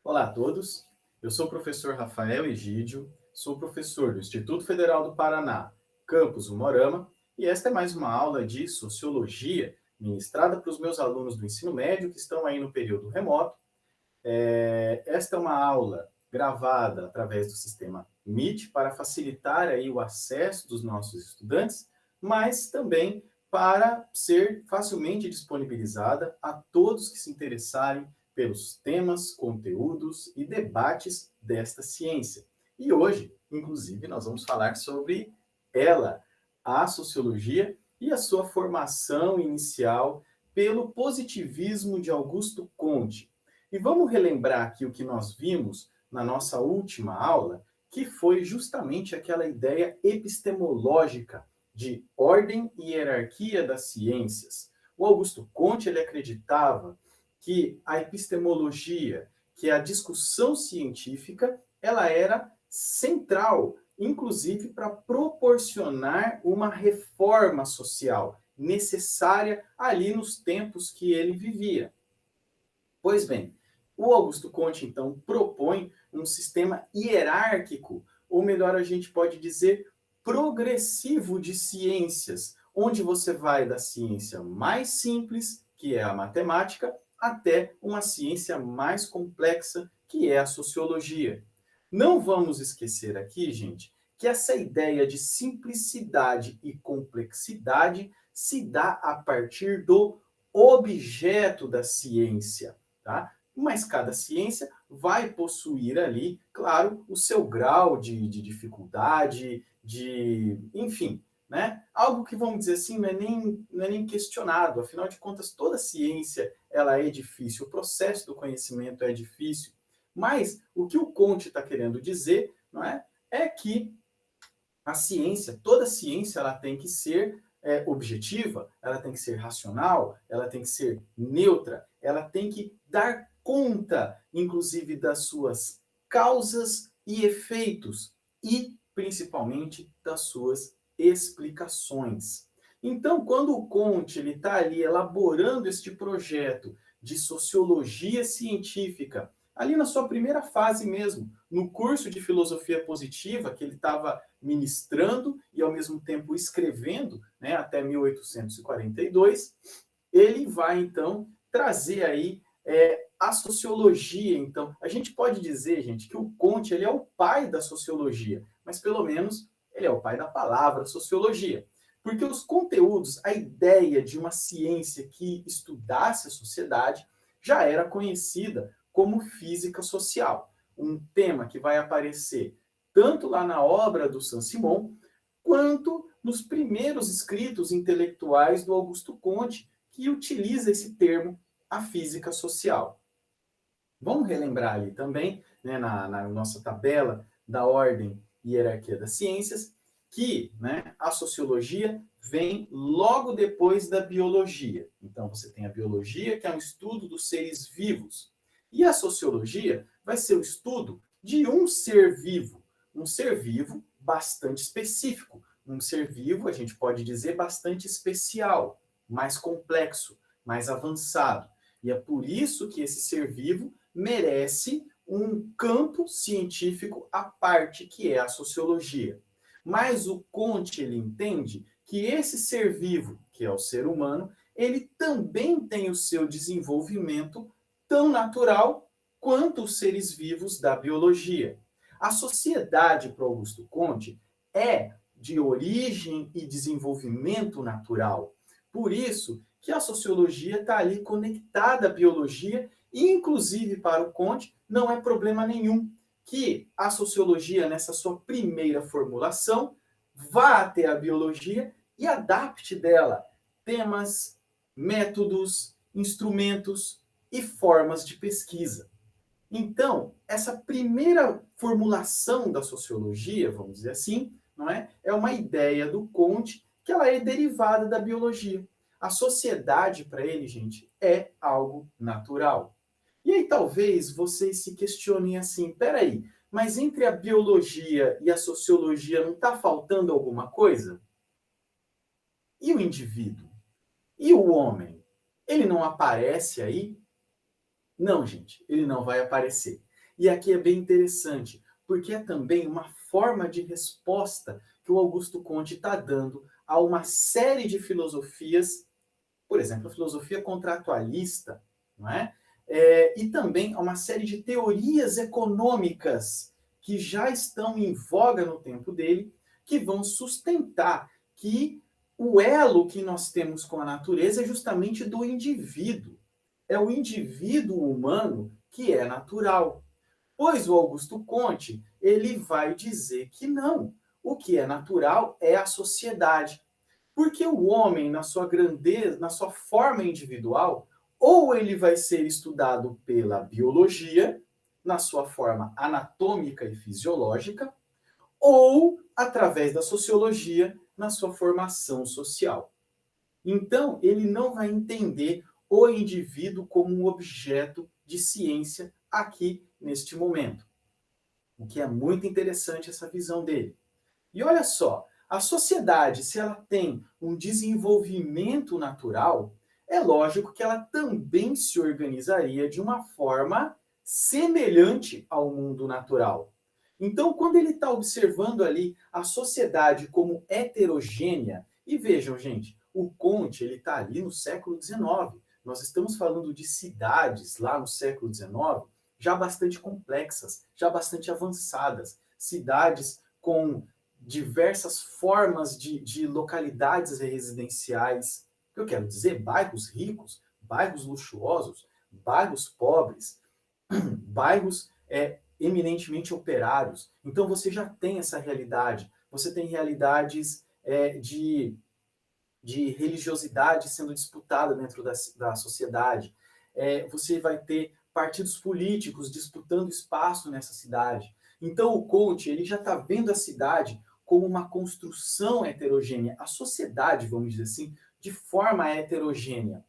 Olá a todos, eu sou o professor Rafael Egídio, sou professor do Instituto Federal do Paraná, campus Umuarama, e esta é mais uma aula de Sociologia ministrada para os meus alunos do ensino médio que estão aí no período remoto. Esta é uma aula gravada através do sistema Meet para facilitar aí o acesso dos nossos estudantes, mas também para ser facilmente disponibilizada a todos que se interessarem pelos temas, conteúdos e debates desta ciência. E hoje, inclusive, nós vamos falar sobre ela, a sociologia e a sua formação inicial pelo positivismo de Augusto Comte. E vamos relembrar aqui o que nós vimos na nossa última aula, que foi justamente aquela ideia epistemológica de ordem e hierarquia das ciências. O Augusto Comte ele acreditava que a epistemologia, que é a discussão científica, ela era central, inclusive para proporcionar uma reforma social necessária ali nos tempos que ele vivia. Pois bem, o Augusto Comte, então, propõe um sistema hierárquico, ou melhor, a gente pode dizer, progressivo de ciências, onde você vai da ciência mais simples, que é a matemática, até uma ciência mais complexa, que é a sociologia. Não vamos esquecer aqui, gente, que essa ideia de simplicidade e complexidade se dá a partir do objeto da ciência. Tá? Mas cada ciência vai possuir ali, claro, o seu grau de dificuldade, enfim, né? Algo que, vamos dizer assim, não é nem questionado. Afinal de contas, toda ciência ela é difícil, o processo do conhecimento é difícil. Mas o que o Comte está querendo dizer, não é, é que a ciência, toda ciência, ela tem que ser objetiva, ela tem que ser racional, ela tem que ser neutra, ela tem que dar conta, inclusive, das suas causas e efeitos e, principalmente, das suas explicações. Então, quando o Comte está ali elaborando este projeto de sociologia científica, ali na sua primeira fase mesmo, no curso de filosofia positiva que ele estava ministrando e ao mesmo tempo escrevendo, né, até 1842, ele vai então trazer aí a sociologia. Então, a gente pode dizer, gente, que o Comte ele é o pai da sociologia, mas pelo menos ele é o pai da palavra sociologia. Porque os conteúdos, a ideia de uma ciência que estudasse a sociedade já era conhecida como física social, um tema que vai aparecer tanto lá na obra do Saint-Simon, quanto nos primeiros escritos intelectuais do Augusto Comte, que utiliza esse termo, a física social. Vamos relembrar ali também, né, na nossa tabela da ordem e hierarquia das ciências, que, né, a sociologia vem logo depois da biologia. Então, você tem a biologia, que é um estudo dos seres vivos. E a sociologia vai ser o estudo de um ser vivo bastante específico, um ser vivo, a gente pode dizer, bastante especial, mais complexo, mais avançado. E é por isso que esse ser vivo merece um campo científico à parte, que é a sociologia. Mas o Comte ele entende que esse ser vivo, que é o ser humano, ele também tem o seu desenvolvimento tão natural quanto os seres vivos da biologia. A sociedade, para Augusto Comte, é de origem e desenvolvimento natural. Por isso que a sociologia está ali conectada à biologia e, inclusive, para o Comte, não é problema nenhum que a sociologia, nessa sua primeira formulação, vá até a biologia e adapte dela temas, métodos, instrumentos e formas de pesquisa. Então, essa primeira formulação da sociologia, vamos dizer assim, não é? É uma ideia do Comte que ela é derivada da biologia. A sociedade, para ele, gente, é algo natural. E aí talvez vocês se questionem assim, peraí, mas entre a biologia e a sociologia não está faltando alguma coisa? E o indivíduo? E o homem? Ele não aparece aí? Não, gente, ele não vai aparecer. E aqui é bem interessante, porque é também uma forma de resposta que o Augusto Conte está dando a uma série de filosofias, por exemplo, a filosofia contratualista, não é? E também a uma série de teorias econômicas que já estão em voga no tempo dele, que vão sustentar que o elo que nós temos com a natureza é justamente do indivíduo. É o indivíduo humano que é natural. Pois o Augusto Conte, ele vai dizer que não. O que é natural é a sociedade. Porque o homem, na sua grandeza, na sua forma individual, ou ele vai ser estudado pela biologia, na sua forma anatômica e fisiológica, ou através da sociologia, na sua formação social. Então, ele não vai entender o indivíduo como um objeto de ciência aqui neste momento. O que é muito interessante essa visão dele. E olha só, a sociedade, se ela tem um desenvolvimento natural, é lógico que ela também se organizaria de uma forma semelhante ao mundo natural. Então, quando ele está observando ali a sociedade como heterogênea, e vejam, gente, o Conte ele está ali no século XIX. Nós estamos falando de cidades lá no século XIX já bastante complexas, já bastante avançadas, cidades com diversas formas de localidades residenciais. O que eu quero dizer? Bairros ricos, bairros luxuosos, bairros pobres, bairros eminentemente operários. Então você já tem essa realidade. Você tem realidades de religiosidade sendo disputada dentro da sociedade. Você vai ter partidos políticos disputando espaço nessa cidade. Então o Conte ele já está vendo a cidade como uma construção heterogênea, a sociedade, vamos dizer assim, de forma heterogênea.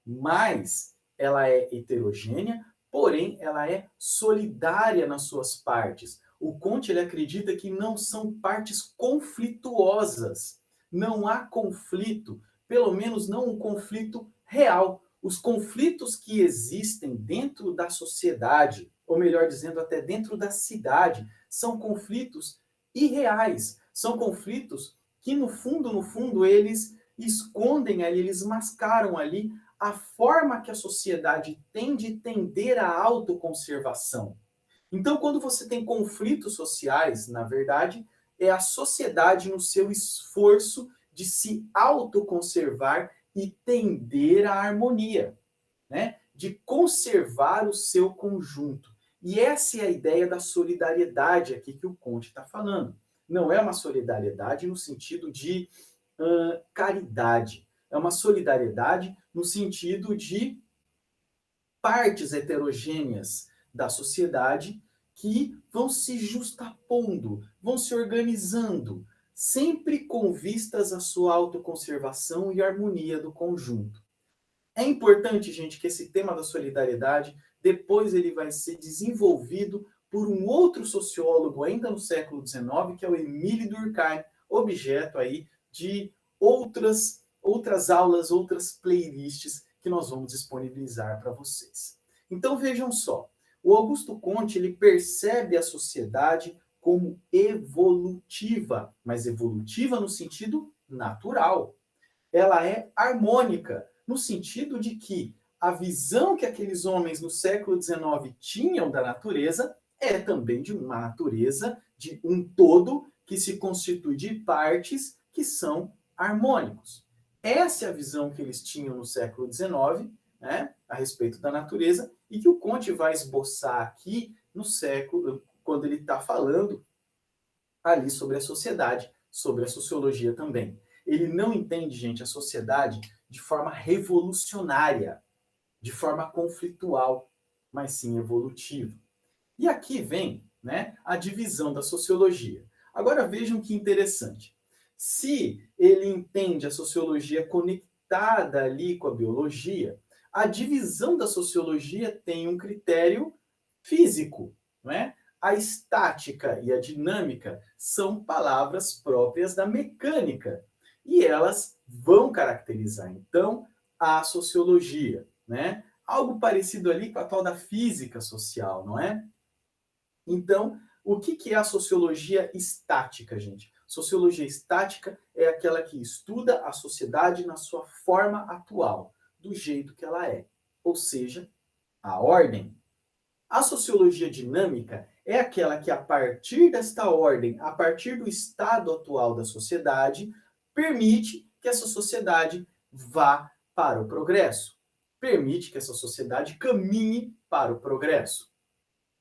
Mas ela é heterogênea, porém ela é solidária nas suas partes. O Conte ele acredita que não são partes conflituosas. Não há conflito, pelo menos não um conflito real. Os conflitos que existem dentro da sociedade, ou melhor dizendo, até dentro da cidade, são conflitos irreais. São conflitos que, no fundo, eles escondem ali, eles mascaram ali a forma que a sociedade tem de tender à autoconservação. Então, quando você tem conflitos sociais, na verdade, é a sociedade no seu esforço de se autoconservar e tender à harmonia, né? De conservar o seu conjunto. E essa é a ideia da solidariedade aqui que o Conte está falando. Não é uma solidariedade no sentido de caridade. É uma solidariedade no sentido de partes heterogêneas da sociedade que vão se justapondo, vão se organizando, sempre com vistas à sua autoconservação e harmonia do conjunto. É importante, gente, que esse tema da solidariedade, depois ele vai ser desenvolvido por um outro sociólogo ainda no século XIX, que é o Émile Durkheim, objeto aí de outras aulas, outras playlists que nós vamos disponibilizar para vocês. Então vejam só, o Augusto Conte ele percebe a sociedade como evolutiva, mas evolutiva no sentido natural. Ela é harmônica, no sentido de que a visão que aqueles homens no século XIX tinham da natureza é também de uma natureza, de um todo que se constitui de partes que são harmônicos. Essa é a visão que eles tinham no século XIX, né, a respeito da natureza, e que o Conte vai esboçar aqui no século, quando ele está falando ali sobre a sociedade, sobre a sociologia também. Ele não entende, gente, a sociedade de forma revolucionária, de forma conflitual, mas sim evolutiva. E aqui vem, né, a divisão da sociologia. Agora vejam que interessante. Se ele entende a sociologia conectada ali com a biologia, a divisão da sociologia tem um critério físico, não é? A estática e a dinâmica são palavras próprias da mecânica e elas vão caracterizar, então, a sociologia, né? Algo parecido ali com a tal da física social, não é? Então, o que que é a sociologia estática, gente? Sociologia estática é aquela que estuda a sociedade na sua forma atual, do jeito que ela é, ou seja, a ordem. A sociologia dinâmica é aquela que, a partir desta ordem, a partir do estado atual da sociedade, permite que essa sociedade vá para o progresso, permite que essa sociedade caminhe para o progresso.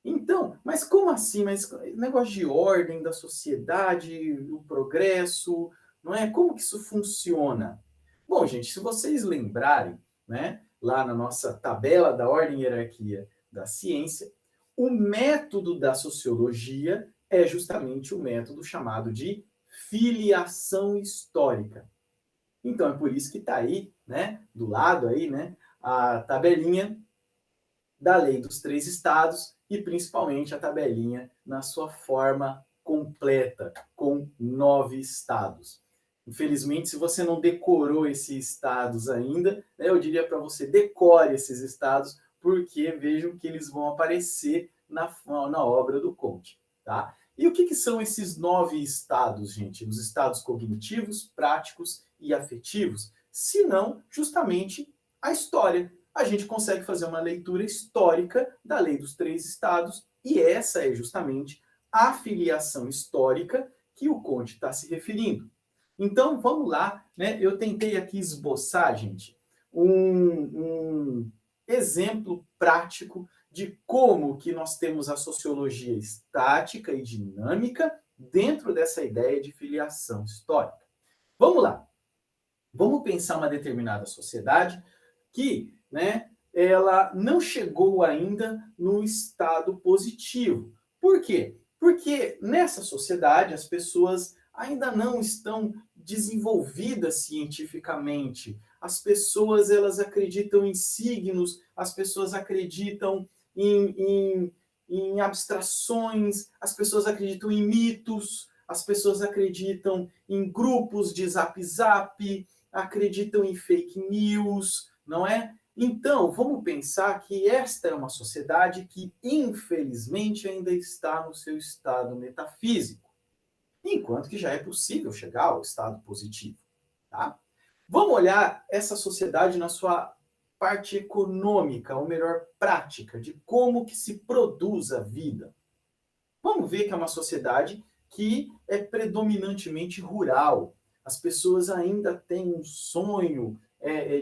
Então, mas como assim? Mas negócio de ordem da sociedade, o progresso, não é? Como que isso funciona? Bom, gente, se vocês lembrarem, né, lá na nossa tabela da ordem e hierarquia da ciência, o método da sociologia é justamente o método chamado de filiação histórica. Então, é por isso que está aí, né, do lado aí, né, a tabelinha da Lei dos Três Estados e principalmente a tabelinha na sua forma completa, com 9 estados. Infelizmente, se você não decorou esses estados ainda, né, eu diria para você, decore esses estados, porque vejam que eles vão aparecer na obra do Conte. Tá? E o que são esses 9 estados, gente? Os estados cognitivos, práticos e afetivos? Se não, justamente a história. A gente consegue fazer uma leitura histórica da Lei dos Três Estados, e essa é justamente a filiação histórica que o Conte está se referindo. Então, vamos lá, né? Eu tentei aqui esboçar, gente, um exemplo prático de como que nós temos a sociologia estática e dinâmica dentro dessa ideia de filiação histórica. Vamos lá. Vamos pensar uma determinada sociedade que, né, ela não chegou ainda no estado positivo. Por quê? Porque nessa sociedade as pessoas ainda não estão desenvolvidas cientificamente. As pessoas elas acreditam em signos, as pessoas acreditam em, em, em abstrações, as pessoas acreditam em mitos, as pessoas acreditam em grupos de zap-zap, acreditam em fake news, não é? Então, vamos pensar que esta é uma sociedade que, infelizmente, ainda está no seu estado metafísico, enquanto que já é possível chegar ao estado positivo. Tá? Vamos olhar essa sociedade na sua parte econômica, ou melhor, prática, de como que se produz a vida. Vamos ver que é uma sociedade que é predominantemente rural. As pessoas ainda têm um sonho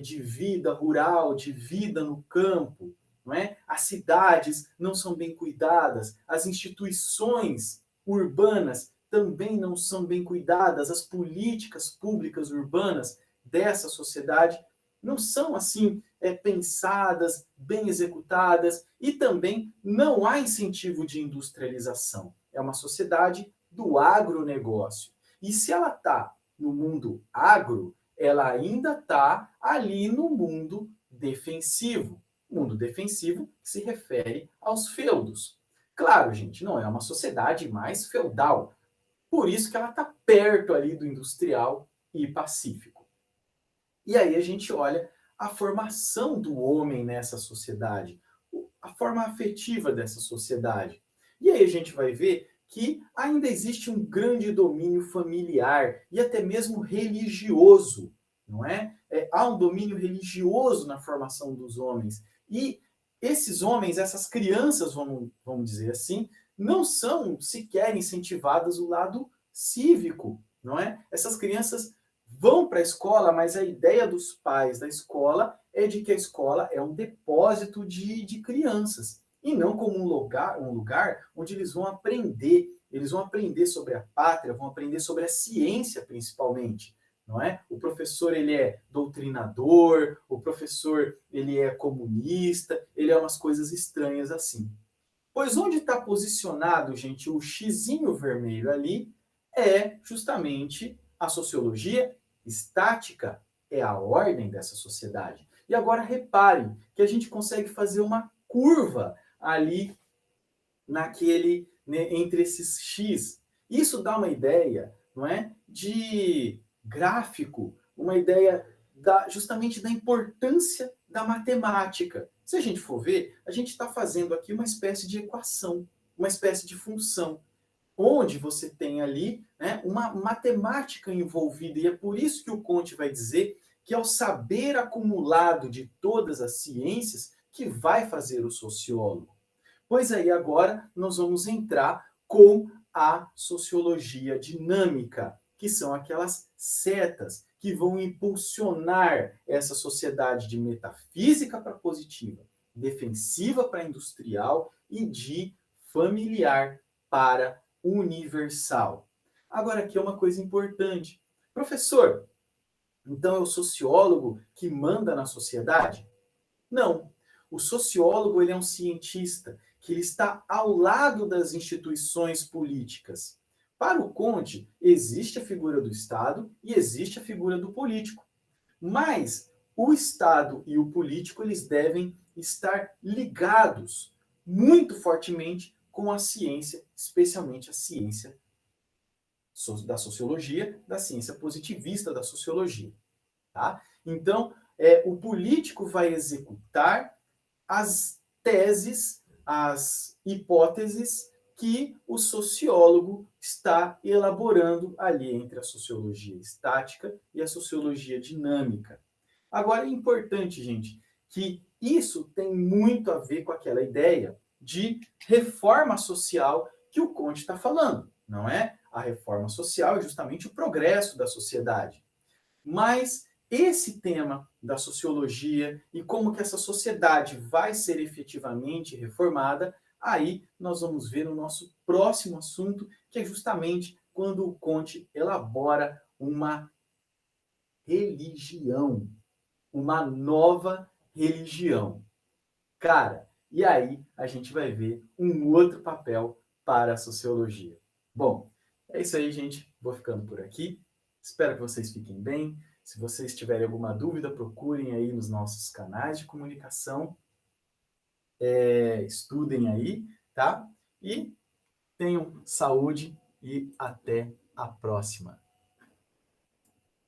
de vida rural, de vida no campo. Não é? As cidades não são bem cuidadas, as instituições urbanas também não são bem cuidadas, as políticas públicas urbanas dessa sociedade não são assim pensadas, bem executadas, e também não há incentivo de industrialização. É uma sociedade do agronegócio. E se ela está no mundo agro, ela ainda está ali no mundo defensivo. Mundo defensivo que se refere aos feudos. Claro, gente, não é uma sociedade mais feudal. Por isso que ela está perto ali do industrial e pacífico. E aí a gente olha a formação do homem nessa sociedade, a forma afetiva dessa sociedade. E aí a gente vai ver que ainda existe um grande domínio familiar e até mesmo religioso, não é? Há um domínio religioso na formação dos homens. E esses homens, essas crianças, vamos dizer assim, não são sequer incentivadas o lado cívico, não é? Essas crianças vão para a escola, mas a ideia dos pais da escola é de que a escola é um depósito de crianças, e não como um lugar onde eles vão aprender sobre a pátria, vão aprender sobre a ciência principalmente, não é? O professor ele é doutrinador, o professor ele é comunista, ele é umas coisas estranhas assim. Pois onde está posicionado, gente, o xizinho vermelho ali é justamente a sociologia estática, é a ordem dessa sociedade. E agora reparem que a gente consegue fazer uma curva ali né, entre esses X. Isso dá uma ideia, não é, de gráfico, uma ideia justamente da importância da matemática. Se a gente for ver, a gente está fazendo aqui uma espécie de equação. uma espécie de função, onde você tem ali, né, uma matemática envolvida, e é por isso que o Conte vai dizer que é o saber acumulado de todas as ciências que vai fazer o sociólogo. Pois aí agora nós vamos entrar com a sociologia dinâmica, que são aquelas setas que vão impulsionar essa sociedade de metafísica para positiva, defensiva para industrial e de familiar para universal. Agora aqui é uma coisa importante. Professor, então é o sociólogo que manda na sociedade? Não. O sociólogo ele é um cientista que ele está ao lado das instituições políticas. Para o Conte, existe a figura do Estado e existe a figura do político. Mas o Estado e o político eles devem estar ligados muito fortemente com a ciência, especialmente a ciência da sociologia, da ciência positivista da sociologia. Tá? Então, o político vai executar as teses, as hipóteses que o sociólogo está elaborando ali entre a sociologia estática e a sociologia dinâmica. Agora é importante, gente, que isso tem muito a ver com aquela ideia de reforma social que o Conte está falando, não é? A reforma social é justamente o progresso da sociedade. Mas esse tema da sociologia e como que essa sociedade vai ser efetivamente reformada, aí nós vamos ver no nosso próximo assunto, que é justamente quando o Conte elabora uma religião, uma nova religião. Cara, e aí a gente vai ver um outro papel para a sociologia. Bom, é isso aí, gente. Vou ficando por aqui. Espero que vocês fiquem bem. Se vocês tiverem alguma dúvida, procurem aí nos nossos canais de comunicação. Estudem aí, tá? E tenham saúde e até a próxima.